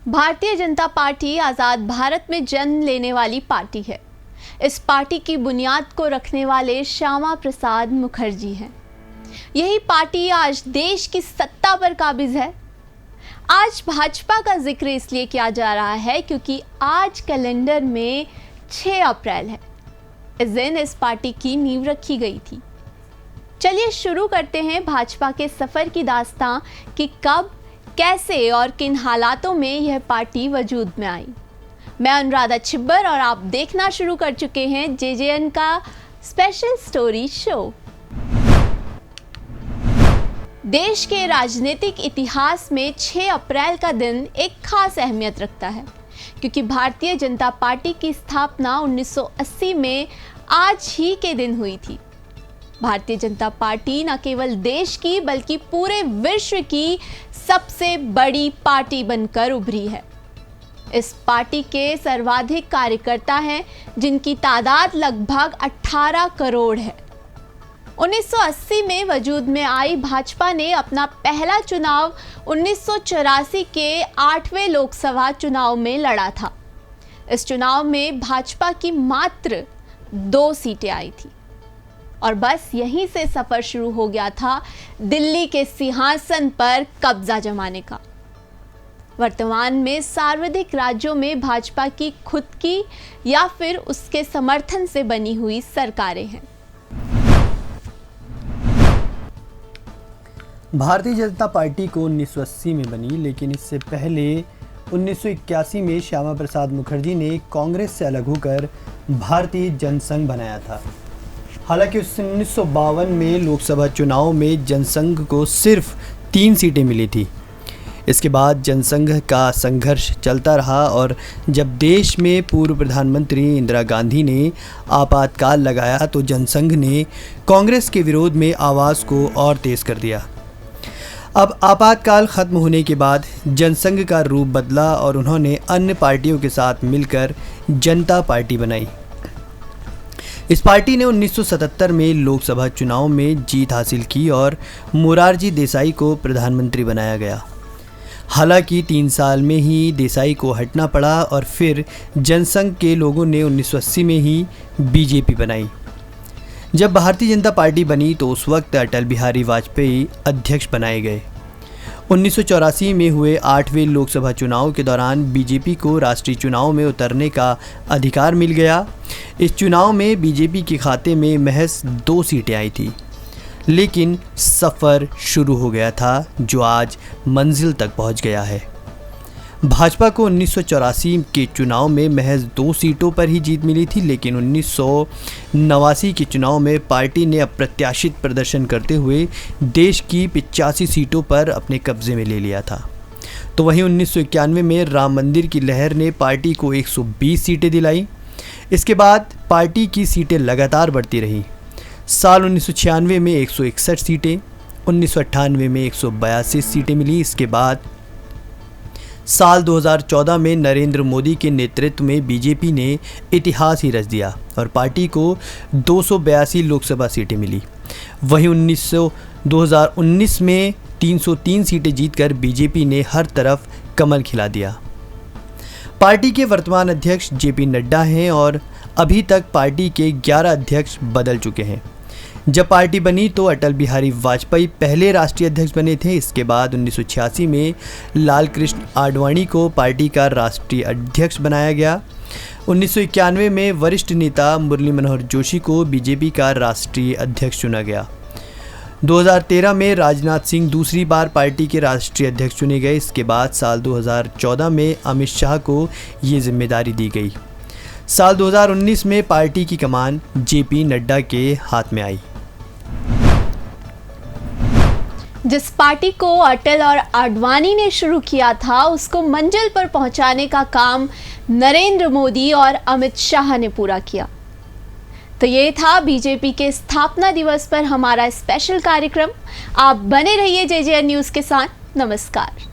Bharatiya Janata party आज़ाद भारत में जन्म लेने वाली पार्टी है। इस पार्टी की बुनियाद को रखने वाले श्यामा प्रसाद मुखर्जी हैं। यही पार्टी आज देश की सत्ता पर काबिज है। आज भाजपा का जिक्र इसलिए किया जा रहा है क्योंकि आज कैलेंडर में 6 अप्रैल है। इस दिन इस पार्टी की नींव रखी गई थी। चलिए शुरू करते हैं भाजपा के सफ़र की दास्तां कि कब, कैसे और किन हालातों में यह पार्टी वजूद में आई। मैं अनुराधा छिब्बर और आप देखना शुरू कर चुके हैं जेजेएन का स्पेशल स्टोरी शो। देश के राजनीतिक इतिहास में 6 अप्रैल का दिन एक खास अहमियत रखता है क्योंकि भारतीय जनता पार्टी की स्थापना 1980 में आज ही के दिन हुई थी। भारतीय जनता पार्टी न केवल देश की बल्कि पूरे विश्व की सबसे बड़ी पार्टी बनकर उभरी है। इस पार्टी के सर्वाधिक कार्यकर्ता हैं जिनकी तादाद लगभग 18 करोड़ है। 1980 में वजूद में आई भाजपा ने अपना पहला चुनाव 1984 के 8वें लोकसभा चुनाव में लड़ा था। इस चुनाव में भाजपा की मात्र 2 सीटें आई थी और बस यहीं से सफ़र शुरू हो गया था दिल्ली के सिंहासन पर कब्जा जमाने का। वर्तमान में सर्वाधिक राज्यों में भाजपा की खुद की या फिर उसके समर्थन से बनी हुई सरकारें हैं। भारतीय जनता पार्टी को 1980 में बनी, लेकिन इससे पहले 1981 में श्यामा प्रसाद मुखर्जी ने कांग्रेस से अलग होकर भारतीय जनसंघ बनाया था। हालांकि 1952 में लोकसभा चुनाव में जनसंघ को सिर्फ 3 सीटें मिली थी। इसके बाद जनसंघ का संघर्ष चलता रहा और जब देश में पूर्व प्रधानमंत्री इंदिरा गांधी ने आपातकाल लगाया तो जनसंघ ने कांग्रेस के विरोध में आवाज़ को और तेज़ कर दिया। अब आपातकाल ख़त्म होने के बाद जनसंघ का रूप बदला और उन्होंने अन्य पार्टियों के साथ मिलकर जनता पार्टी बनाई। इस पार्टी ने 1977 में लोकसभा चुनाव में जीत हासिल की और मोरारजी देसाई को प्रधानमंत्री बनाया गया। हालांकि 3 साल में ही देसाई को हटना पड़ा और फिर जनसंघ के लोगों ने 1980 में ही बीजेपी बनाई। जब भारतीय जनता पार्टी बनी तो उस वक्त अटल बिहारी वाजपेयी अध्यक्ष बनाए गए। 1984 में हुए 8वें लोकसभा चुनाव के दौरान बीजेपी को राष्ट्रीय चुनाव में उतरने का अधिकार मिल गया। इस चुनाव में बीजेपी के खाते में महज 2 सीटें आई थी, लेकिन सफ़र शुरू हो गया था जो आज मंजिल तक पहुंच गया है। भाजपा को 1984 के चुनाव में महज 2 सीटों पर ही जीत मिली थी, लेकिन 1989 के चुनाव में पार्टी ने अप्रत्याशित प्रदर्शन करते हुए देश की 85 सीटों पर अपने कब्जे में ले लिया था। तो वहीं 1991 में राम मंदिर की लहर ने पार्टी को 120 सीटें दिलाई। इसके बाद पार्टी की सीटें लगातार बढ़ती रहीं। साल 1996 में 161 सीटें, 1998 में 182 सीटें मिली। इसके बाद साल 2014 में नरेंद्र मोदी के नेतृत्व में बीजेपी ने इतिहास ही रच दिया और पार्टी को 282 लोकसभा सीटें मिली। वहीं 2019 में 303 सीटें जीतकर बीजेपी ने हर तरफ कमल खिला दिया। पार्टी के वर्तमान अध्यक्ष जेपी नड्डा हैं और अभी तक पार्टी के 11 अध्यक्ष बदल चुके हैं। जब पार्टी बनी तो अटल बिहारी वाजपेयी पहले राष्ट्रीय अध्यक्ष बने थे। इसके बाद 1986 में लाल कृष्ण आडवाणी को पार्टी का राष्ट्रीय अध्यक्ष बनाया गया। 1991 में वरिष्ठ नेता मुरली मनोहर जोशी को बीजेपी का राष्ट्रीय अध्यक्ष चुना गया। 2013 में राजनाथ सिंह दूसरी बार पार्टी के राष्ट्रीय अध्यक्ष चुने गए। इसके बाद साल 2014 में अमित शाह को ये जिम्मेदारी दी गई। साल 2019 में पार्टी की कमान जेपी नड्डा के हाथ में आई। जिस पार्टी को अटल और आडवाणी ने शुरू किया था उसको मंजिल पर पहुंचाने का काम नरेंद्र मोदी और अमित शाह ने पूरा किया। तो ये था बीजेपी के स्थापना दिवस पर हमारा स्पेशल कार्यक्रम। आप बने रहिए जेजेएन न्यूज़ के साथ। नमस्कार।